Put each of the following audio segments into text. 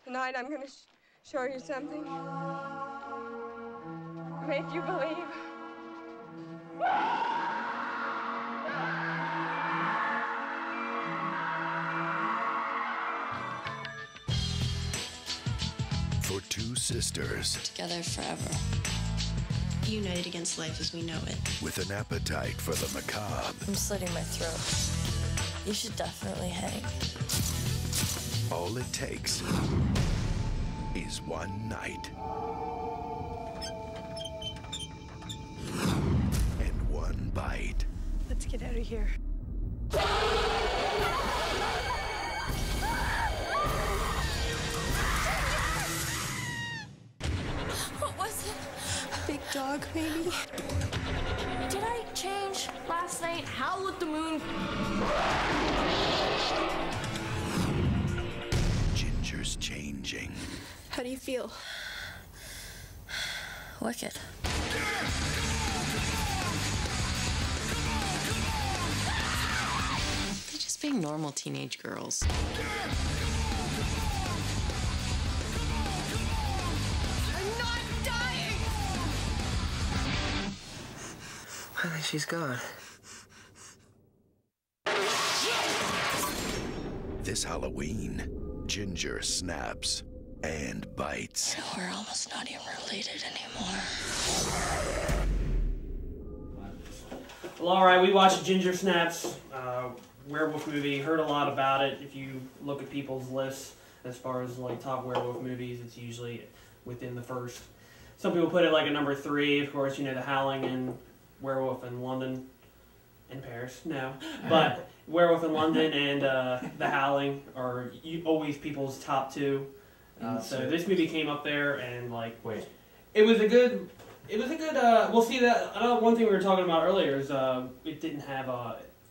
Tonight I'm going to show you something. Make you believe. For two sisters. Together forever. United against life as we know it. With an appetite for the macabre. I'm slitting my throat. You should definitely hang. All it takes is one night. And one bite. Let's get out of here. What was it? A big dog, maybe? Did I change last night? Howl at the moon. Ginger's changing. How do you feel? Wicked. They're just being normal teenage girls. I'm not dying! I think she's gone. This Halloween, Ginger snaps and bites. We're almost not even related anymore. Well, alright, we watched Ginger Snaps, werewolf movie, heard a lot about it. If you look at people's lists as far as like top werewolf movies, it's usually within the first. Some people put it like a number 3, of course, you know, The Howling and Werewolf in London and Paris, no. But Werewolf in London and The Howling are always people's top 2. So this movie came up there and like, it was a good, we'll see that, one thing we were talking about earlier is it didn't have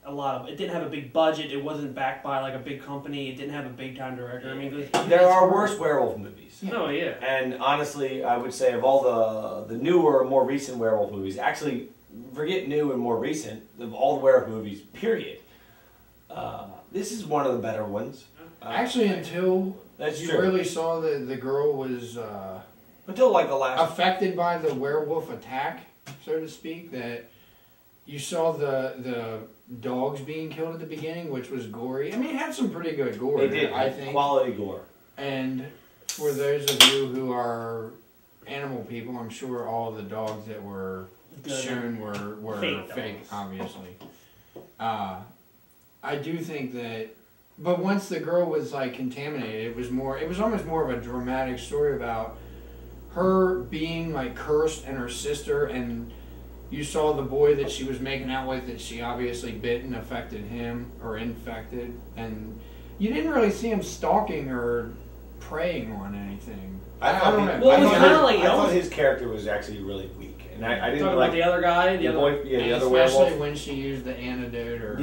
it didn't have a big budget, it wasn't backed by like a big company, it didn't have a big time director. I mean, there are worse werewolf movies. Oh yeah. And honestly, I would say of all the newer, more recent werewolf movies, actually, forget new and more recent, of all the werewolf movies, period, this is one of the better ones. Actually, until you really saw that the girl was until like the last affected by the werewolf attack, so to speak, that you saw the dogs being killed at the beginning, which was gory. I mean, it had some pretty good gore. They did, I think, quality gore. And for those of you who are animal people, I'm sure all the dogs that were shown were fake, obviously. I do think that, but once the girl was like contaminated, it was almost more of a dramatic story about her being like cursed and her sister, and you saw the boy that she was making out with that she obviously bit and affected him or infected, and you didn't really see him stalking or preying on anything. I don't know. Well, it was kind of like, I thought his character was actually really weak. And I didn't talking like about the other guy, the other especially werewolf. when she used the antidote or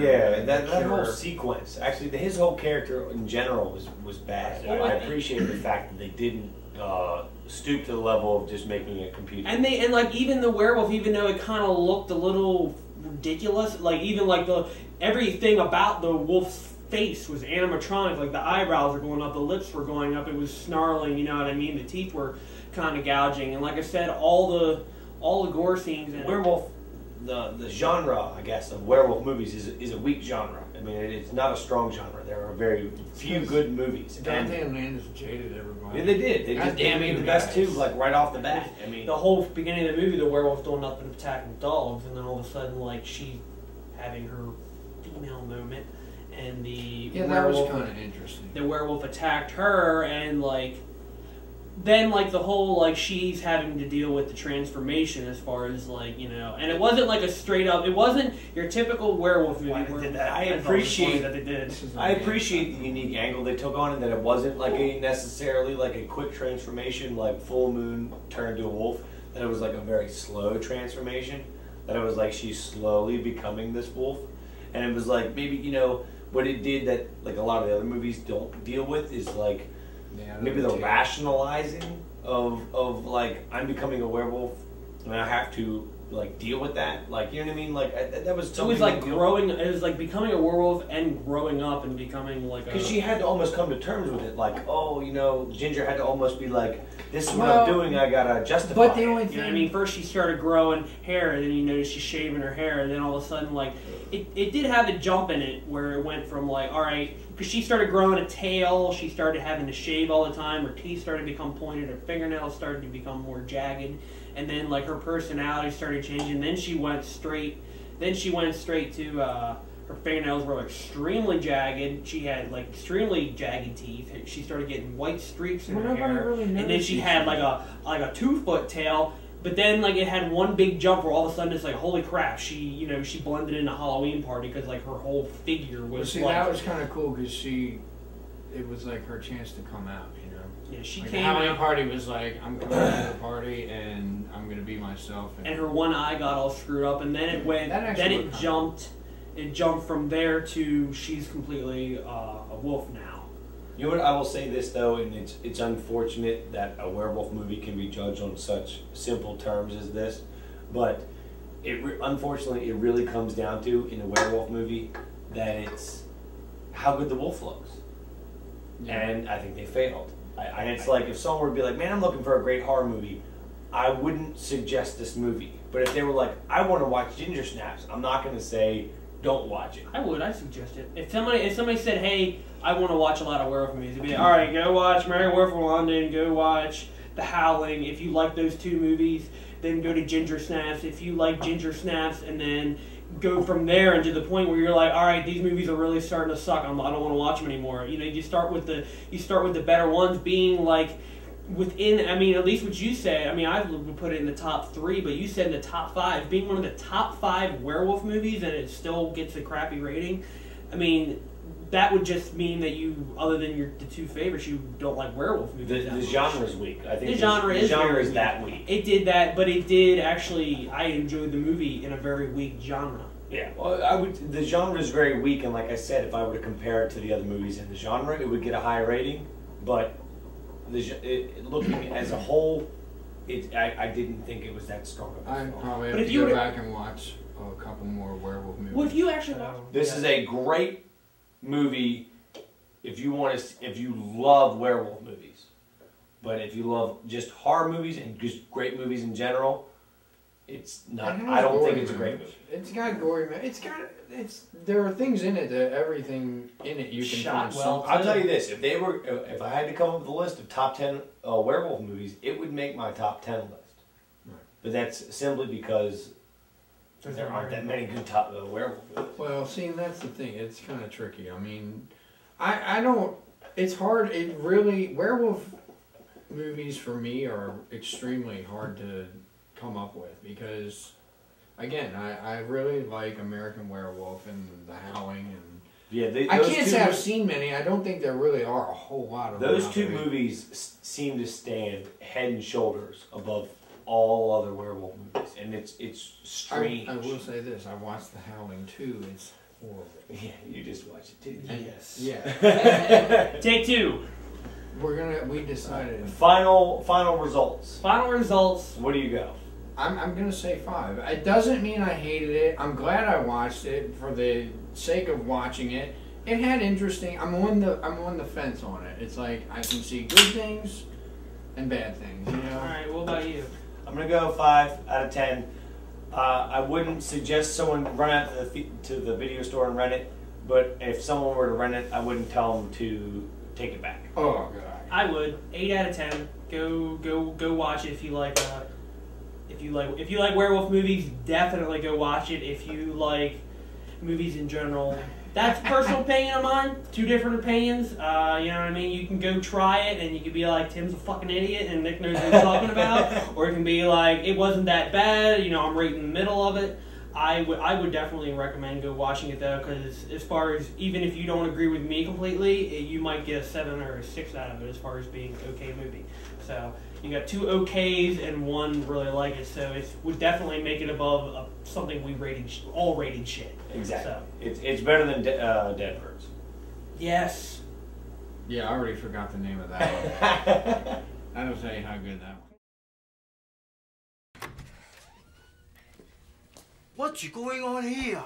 that whole sequence. Actually, his whole character in general was bad. I appreciate the fact that they didn't stoop to the level of just making a computer. And like even the werewolf, even though it kind of looked a little ridiculous, like even like everything about the wolf's face was animatronic. Like the eyebrows were going up, the lips were going up, it was snarling. You know what I mean? The teeth were kind of gouging, and like I said, all the gore scenes and werewolf, the genre, I guess, of werewolf movies is a weak genre. I mean, it's not a strong genre. There are very few good movies. Dante and Landis jaded everybody. Yeah, they did. They just made the best two, like right off the bat. I mean, the whole beginning of the movie, the werewolf's doing nothing but attacking dogs, and then all of a sudden, like she's having her female moment, and the that was kind of interesting. The werewolf attacked her, and like. Then, like, the whole, like, she's having to deal with the transformation as far as, like, you know... And it wasn't, like, a straight-up... It wasn't your typical werewolf movie. I appreciate that they did. I appreciate the unique angle they took on it, that it wasn't, like, necessarily, like, a quick transformation, like, full moon turned to a wolf. That it was, like, a very slow transformation. That it was, like, she's slowly becoming this wolf. And it was, like, maybe, you know, what it did that, like, a lot of the other movies don't deal with is, like... maybe the rationalizing of like I'm becoming a werewolf and I have to like deal with that. Like, you know what I mean? Like that was It something was like that, growing. It was like becoming a werewolf and growing up and becoming like. Because she had to almost come to terms with it. Like, oh, you know, Ginger had to almost be like, this is what I'm doing. I gotta justify. But the only You thing, know what I mean? First she started growing hair, and then you notice she's shaving her hair, and then all of a sudden, like, it did have a jump in it where it went from like, all right, because she started growing a tail, she started having to shave all the time, her teeth started to become pointed, her fingernails started to become more jagged, and then like her personality started changing. Then she went straight to her fingernails were extremely jagged. She had like extremely jagged teeth. She started getting white streaks in her hair, and then she had like a 2-foot tail. But then like it had one big jump where all of a sudden it's like, holy crap! She blended in a Halloween party because like her whole figure was. see, that was kind of cool because it was like her chance to come out. Yeah, she like came the Halloween out. party was like, I'm coming to the party and I'm gonna be myself. And her one eye got all screwed up, and then it went. Then it jumped. It jumped from there to she's completely a wolf now. You know what? I will say this though, and it's unfortunate that a werewolf movie can be judged on such simple terms as this, but unfortunately it really comes down to, in a werewolf movie, that it's how good the wolf looks, and I think they failed. And it's like if someone were to be like, man, I'm looking for a great horror movie, I wouldn't suggest this movie. But if they were like, I want to watch Ginger Snaps, I'm not going to say don't watch it. I would. I'd suggest it. If somebody said, hey, I want to watch a lot of werewolf movies, it'd be like, all right, go watch Mary Werewolf in London, go watch The Howling. If you like those two movies, then go to Ginger Snaps. If you like Ginger Snaps, and then go from there and to the point where you're like, all right, these movies are really starting to suck. I don't want to watch them anymore. You know, you start with the better ones being like within. I mean, at least what you say. I mean, I would put it in the top 3, but you said in the top 5, being one of the top 5 werewolf movies, and it still gets a crappy rating. I mean, that would just mean that you, other than the 2 favorites, you don't like werewolf movies. The genre's weak. I think the genre is that weak. It did that, but it did actually. I enjoyed the movie in a very weak genre. Yeah, well, the genre is very weak, and like I said, if I were to compare it to the other movies in the genre, it would get a higher rating. But looking as a whole, I didn't think it was that strong of a film. I probably have to go back and watch a couple more werewolf movies. Well, if you actually watch, this is a great movie if you love werewolf movies. But if you love just horror movies and just great movies in general, it's not. I don't think it's a great movie. It's got gory. There are things in it that everything in it you can Shot find. well. I'll tell you this: if I had to come up with a list of top 10 werewolf movies, it would make my top 10 list. Right. But that's simply because there aren't that many good werewolf movies. Well, see, and that's the thing. It's kind of tricky. I mean, I don't. It's hard. It really werewolf movies for me are extremely hard to come up with because, again, I really like American Werewolf and The Howling and. Yeah, I can't say I've seen many. I don't think there really are a whole lot of those them. Two movies seem to stand head and shoulders above all other werewolf movies, and it's strange. I will say this: I watched The Howling too. It's horrible. Yeah, you just watch it too. Yes. Yeah. Take 2. We decided. Final results. Final results. What do you go? I'm gonna say 5. It doesn't mean I hated it. I'm glad I watched it for the sake of watching it. It had interesting. I'm on the fence on it. It's like I can see good things and bad things. You know. All right. What about you? I'm gonna go 5 out of 10. I wouldn't suggest someone run out to the video store and rent it, but if someone were to rent it, I wouldn't tell them to take it back. Oh god. I would. 8 out of 10. Go watch it if you like. If you like werewolf movies, definitely go watch it. If you like movies in general, that's personal opinion of mine. 2 different opinions. You know what I mean? You can go try it, and you can be like, Tim's a fucking idiot, and Nick knows what he's talking about. Or it can be like, it wasn't that bad. You know, I'm right in the middle of it. I would definitely recommend go watching it though, because as far as, even if you don't agree with me completely, you might get a 7 or a 6 out of it as far as being an okay movie. So you got 2 okays and 1 really like it, so it would definitely make it above something we all rated shit. Exactly. So. It's better than Dead Birds. Yes. Yeah, I already forgot the name of that one. That'll tell you how good that one. What's going on here?